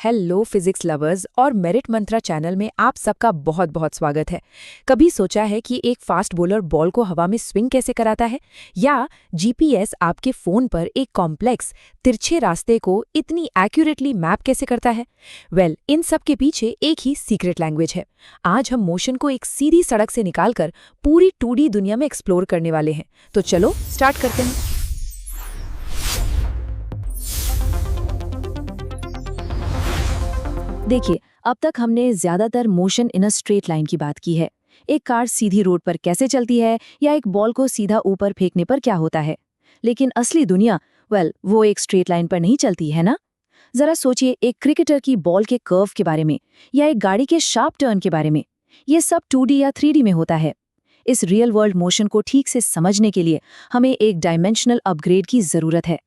Hello physics lovers और merit मंत्रा channel में आप सबका बहुत बहुत स्वागत है। कभी सोचा है कि एक फास्ट बॉलर बॉल को हवा में स्विंग कैसे कराता है, या जीपीएस आपके फोन पर एक कॉम्प्लेक्स तिरछे रास्ते को इतनी एक्यूरेटली मैप कैसे करता है? इन सब के पीछे एक ही सीक्रेट लैंग्वेज है। आज हम मोशन को एक सीधी सड़क से निकालकर पूरी 2D दुनिया में एक्सप्लोर करने वाले हैं। तो चलो स्टार्ट करते हैं। देखिए, अब तक हमने ज्यादातर motion in a straight line की बात की है। एक कार सीधी रोड पर कैसे चलती है, या एक बॉल को सीधा ऊपर फेंकने पर क्या होता है। लेकिन असली दुनिया वो एक स्ट्रेट लाइन पर नहीं चलती है ना। जरा सोचिए, एक क्रिकेटर की बॉल के कर्व के बारे में, या एक गाड़ी के शार्प टर्न के बारे में। ये सब 2D या 3D में होता है। इस रियल वर्ल्ड मोशन को ठीक से समझने के लिए हमें एक डायमेंशनल अपग्रेड की जरूरत है।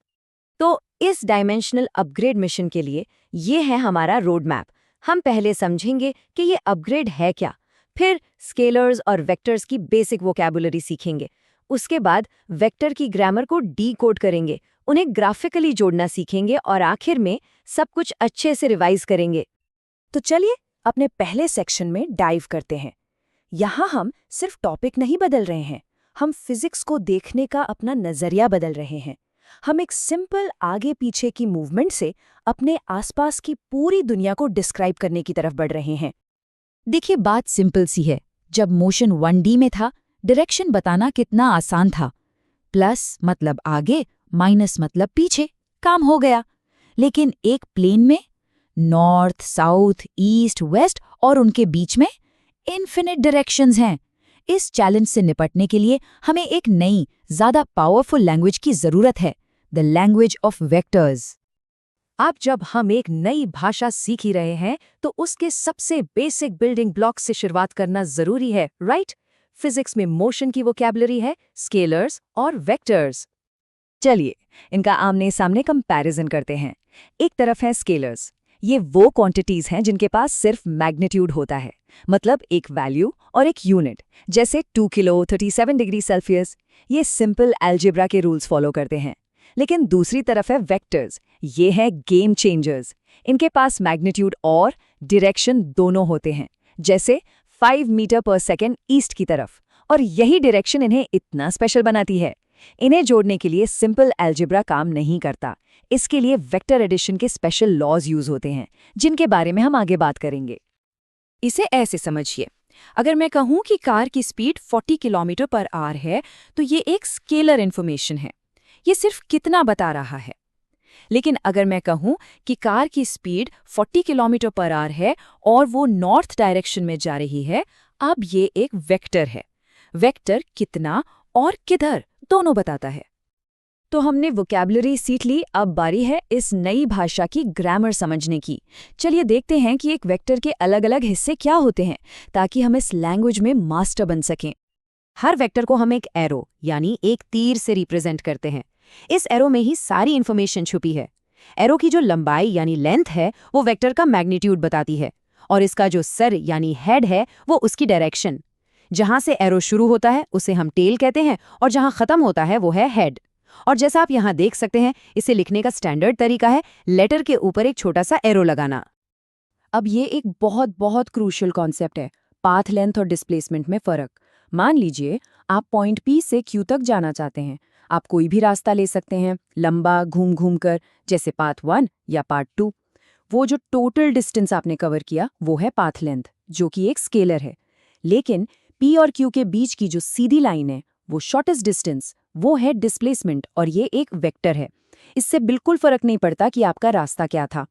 तो इस डायमेंशनल अपग्रेड मिशन के लिए ये है हमारा रोड मैप। हम पहले समझेंगे कि ये अपग्रेड है क्या, फिर स्केलर्स और वेक्टर्स की बेसिक वोकैबुलरी सीखेंगे। उसके बाद वेक्टर की ग्रामर को डीकोड करेंगे, उन्हें ग्राफिकली जोड़ना सीखेंगे और आखिर में सब कुछ अच्छे से रिवाइज करेंगे। तो चलिए अपने पहले सेक्शन में डाइव करते हैं। यहाँ हम सिर्फ टॉपिक नहीं बदल रहे हैं, हम फिजिक्स को देखने का अपना नजरिया बदल रहे हैं। हम एक सिंपल आगे पीछे की मूवमेंट से अपने आसपास की पूरी दुनिया को डिस्क्राइब करने की तरफ बढ़ रहे हैं। देखिए, बात सिंपल सी है। जब मोशन 1D में था, डायरेक्शन बताना कितना आसान था। प्लस मतलब आगे, माइनस मतलब पीछे, काम हो गया। लेकिन एक प्लेन में नॉर्थ, साउथ, ईस्ट, वेस्ट और उनके बीच में इन्फिनिट डायरेक्शंस हैं। इस चैलेंज से निपटने के लिए हमें एक नई, ज्यादा पावरफुल लैंग्वेज की जरूरत है, द लैंग्वेज ऑफ वेक्टर्स। अब जब हम एक नई भाषा सीख ही रहे हैं, तो उसके सबसे बेसिक बिल्डिंग ब्लॉक से शुरुआत करना जरूरी है, राइट? फिजिक्स में मोशन की वोकैबुलरी है स्केलर्स और वेक्टर्स। चलिए इनका आमने सामने कंपैरिजन करते हैं। एक तरफ है स्केलर्स। ये वो क्वांटिटीज हैं जिनके पास सिर्फ मैग्नीट्यूड होता है, मतलब एक वैल्यू और एक यूनिट, जैसे 2 किलो 37 डिग्री सेल्सियस। ये सिंपल अलजेब्रा के रूल्स फॉलो करते हैं। लेकिन दूसरी तरफ है वेक्टर्स। ये है गेम चेंजर्स। इनके पास मैग्नीट्यूड और डायरेक्शन दोनों होते हैं, जैसे 5 मीटर पर सेकेंड ईस्ट की तरफ। और यही डायरेक्शन इन्हें इतना स्पेशल बनाती है। इन्हें जोड़ने के लिए सिंपल अलजेब्रा काम नहीं करता। इसके लिए वेक्टर एडिशन के स्पेशल लॉज यूज होते हैं, जिनके बारे में हम आगे बात करेंगे। इसे ऐसे समझिए, अगर मैं कहूं कि कार की स्पीड 40 किलोमीटर पर आवर है, तो ये एक स्केलर इन्फॉर्मेशन है। ये सिर्फ कितना बता रहा है। लेकिन अगर मैं कहूं कि कार की स्पीड 40 किलोमीटर पर आवर है और वो नॉर्थ डायरेक्शन में जा रही है, अब ये एक वेक्टर है। वेक्टर कितना और किधर दोनों बताता है। तो हमने वोकैबुलरी सीख ली, अब बारी है इस नई भाषा की ग्रामर समझने की। चलिए देखते हैं कि एक वेक्टर के अलग अलग हिस्से क्या होते हैं, ताकि हम इस लैंग्वेज में मास्टर बन सकें। हर वेक्टर को हम एक एरो यानी एक तीर से रिप्रेजेंट करते हैं। इस एरो में ही सारी इन्फॉर्मेशन छुपी है। एरो की जो लंबाई यानी लेंथ है, वो वेक्टर का मैग्नीट्यूड बताती है, और इसका जो सर यानी हेड है, वो उसकी डायरेक्शन। जहां से एरो शुरू होता है उसे हम टेल कहते हैं, और जहां खत्म होता है वो है हेड। और जैसा आप यहां देख सकते हैं, इसे लिखने का स्टैंडर्ड तरीका है लेटर के ऊपर एक छोटा सा एरो लगाना। अब ये एक बहुत बहुत क्रूशियल कॉन्सेप्ट है, पाथ लेंथ और डिस्प्लेसमेंट में फर्क। मान लीजिए आप पॉइंट P से Q तक जाना चाहते हैं। आप कोई भी रास्ता ले सकते हैं, लंबा घूम घूम कर, जैसे पाथ 1 या पाथ 2। वो जो टोटल डिस्टेंस आपने कवर किया वो है पाथ लेंथ, जो कि एक स्केलर है। लेकिन P और Q के बीच की जो सीधी लाइन है, वो शॉर्टेस्ट डिस्टेंस, वो है डिस्प्लेसमेंट, और ये एक वेक्टर है। इससे बिल्कुल फर्क नहीं पड़ता कि आपका रास्ता क्या था।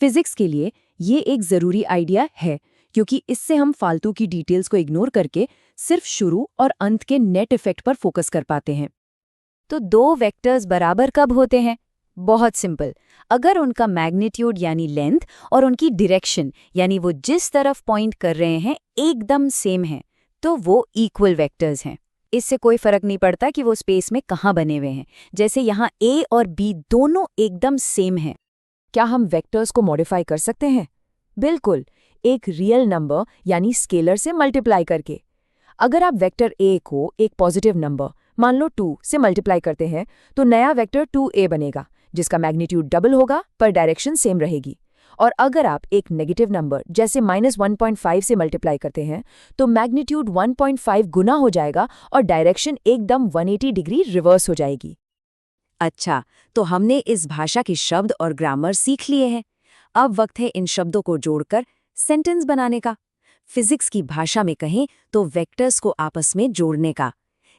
फिजिक्स के लिए ये एक जरूरी आइडिया है, क्योंकि इससे हम फालतू की डिटेल्स को इग्नोर करके सिर्फ शुरू और अंत के नेट इफेक्ट पर फोकस कर पाते हैं। तो दो वेक्टर्स बराबर कब होते हैं? बहुत सिंपल, अगर उनका मैग्नीट्यूड यानी लेंथ और उनकी डायरेक्शन यानी वो जिस तरफ पॉइंट कर रहे हैं एकदम सेम है, तो वो इक्वल वेक्टर्स हैं। इससे कोई फर्क नहीं पड़ता कि वो स्पेस में कहाँ बने हुए हैं, जैसे यहाँ A और B दोनों एकदम सेम हैं। क्या हम वेक्टर्स को मॉडिफाई कर सकते हैं? बिल्कुल, एक रियल नंबर यानी स्केलर से मल्टीप्लाई करके। अगर आप वेक्टर A को एक पॉजिटिव नंबर मान लो 2 से मल्टीप्लाई करते हैं, तो नया वेक्टर 2A बनेगा, जिसका मैग्नीट्यूड डबल होगा पर डायरेक्शन सेम रहेगी। और अगर आप एक नेगेटिव नंबर जैसे -1.5 से मल्टीप्लाई करते हैं तो मैग्नीट्यूड 1.5 गुना हो जाएगा और डायरेक्शन एकदम 180 डिग्री रिवर्स हो जाएगी। अच्छा, तो हमने इस भाषा के शब्द और ग्रामर सीख लिए हैं। अब वक्त है इन शब्दों को जोड़कर सेंटेंस बनाने का। फिजिक्स की भाषा में कहें तो वेक्टर्स को आपस में जोड़ने का।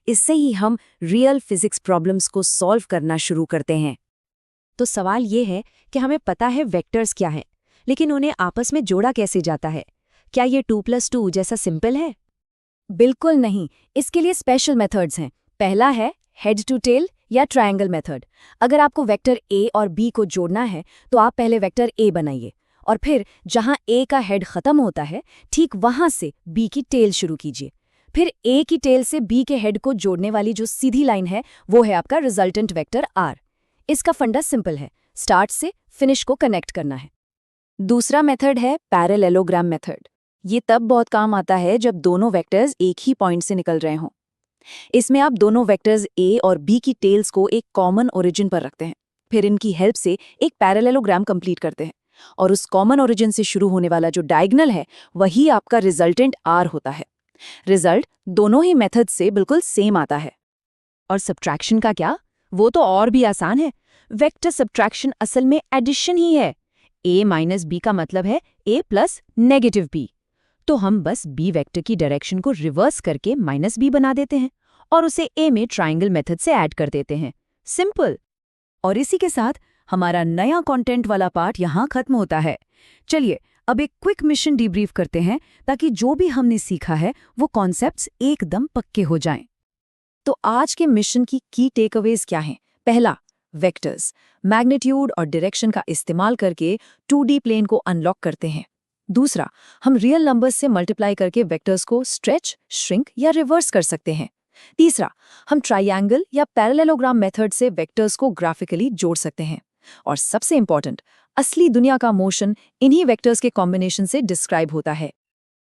इससे ही हम रियल फिजिक्स प्रॉब्लम्स को सॉल्व करना शुरू करते हैं। तो सवाल ये है कि हमें पता है वेक्टर्स क्या है, लेकिन उन्हें आपस में जोड़ा कैसे जाता है? क्या ये 2+2 जैसा सिंपल है? बिल्कुल नहीं, इसके लिए स्पेशल मेथड्स हैं। पहला है हेड टू टेल या ट्रायंगल मेथड। अगर आपको वेक्टर ए और बी को जोड़ना है तो आप पहले वेक्टर ए बनाइए और फिर जहां ए का हेड खत्म होता है ठीक वहां से बी की टेल शुरू कीजिए। फिर ए की टेल से बी के हेड को जोड़ने वाली जो सीधी लाइन है वो है आपका रिजल्टेंट वेक्टर आर। इसका फंडा सिंपल है, स्टार्ट से फिनिश को कनेक्ट करना है। दूसरा मेथड है पैरेललोग्राम मेथड। ये तब बहुत काम आता है जब दोनों वेक्टर्स एक ही पॉइंट से निकल रहे हों। इसमें आप दोनों वेक्टर्स ए और बी की टेल्स को एक कॉमन ओरिजिन पर रखते हैं, फिर इनकी हेल्प से एक पैरेललोग्राम कंप्लीट करते हैं और उस कॉमन ओरिजिन से शुरू होने वाला जो डायगोनल है वही आपका रिजल्टेंट आर होता है। रिजल्ट दोनों ही मेथड से बिल्कुल सेम आता है। और सब्ट्रैक्शन का क्या? वो तो और भी आसान है। वेक्टर सब्ट्रैक्शन असल में एडिशन ही है। a माइनस बी का मतलब है a प्लस नेगेटिव b। तो हम बस b वेक्टर की डायरेक्शन को रिवर्स करके -b बना देते हैं और उसे a में ट्रायंगल मेथड से ऐड कर देते हैं। सिंपल। और इसी के साथ हमारा नया कंटेंट वाला पार्ट यहाँ खत्म होता है। चलिए अब एक क्विक मिशन डीब्रीफ करते हैं ताकि जो भी हमने सीखा है वो कॉन्सेप्ट्स एकदम पक्के हो जाएं। तो आज के मिशन की टेकअवेज क्या हैं? पहला, वेक्टर्स मैग्नीट्यूड और डायरेक्शन का इस्तेमाल करके 2D प्लेन को अनलॉक करते हैं। दूसरा, हम रियल नंबर्स से मल्टीप्लाई करके वेक्टर्स को स्ट्रेच, श्रिंक या रिवर्स कर सकते हैं। तीसरा, हम ट्रायंगल या पैरेललोग्राम मेथड से वेक्टर्स को ग्राफिकली जोड़ सकते हैं। और सबसे इंपॉर्टेंट, असली दुनिया का मोशन इन्हीं वेक्टर्स के कॉम्बिनेशन से डिस्क्राइब होता है।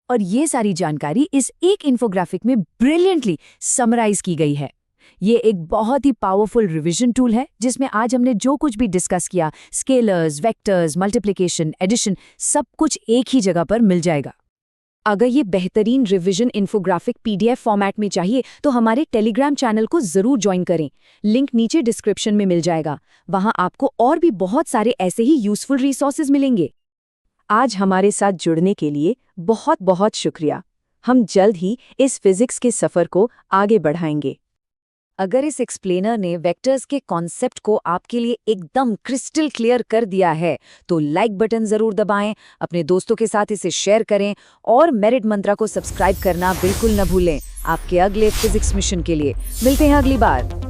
और ये सारी जानकारी इस एक इन्फोग्राफिक में ब्रिलियंटली समराइज की गई है। ये एक बहुत ही पावरफुल रिवीजन टूल है जिसमें आज हमने जो कुछ भी डिस्कस किया, स्केलर्स, वेक्टर्स, मल्टीप्लिकेशन, एडिशन, सब कुछ एक ही जगह पर मिल जाएगा। अगर ये बेहतरीन रिवीजन इन्फोग्राफिक PDF फॉर्मेट में चाहिए तो हमारे टेलीग्राम चैनल को जरूर ज्वाइन करें। लिंक नीचे डिस्क्रिप्शन में मिल जाएगा। वहां आपको और भी बहुत सारे ऐसे ही यूजफुल रिसोर्सेज मिलेंगे। आज हमारे साथ जुड़ने के लिए बहुत बहुत शुक्रिया। हम जल्द ही इस फिजिक्स के सफर को आगे बढ़ाएंगे। अगर इस एक्सप्लेनर ने वेक्टर्स के कॉन्सेप्ट को आपके लिए एकदम क्रिस्टल क्लियर कर दिया है तो लाइक बटन जरूर दबाएं, अपने दोस्तों के साथ इसे शेयर करें और मेरिट मंत्रा को सब्सक्राइब करना बिल्कुल न भूलें। आपके अगले फिजिक्स मिशन के लिए मिलते हैं अगली बार।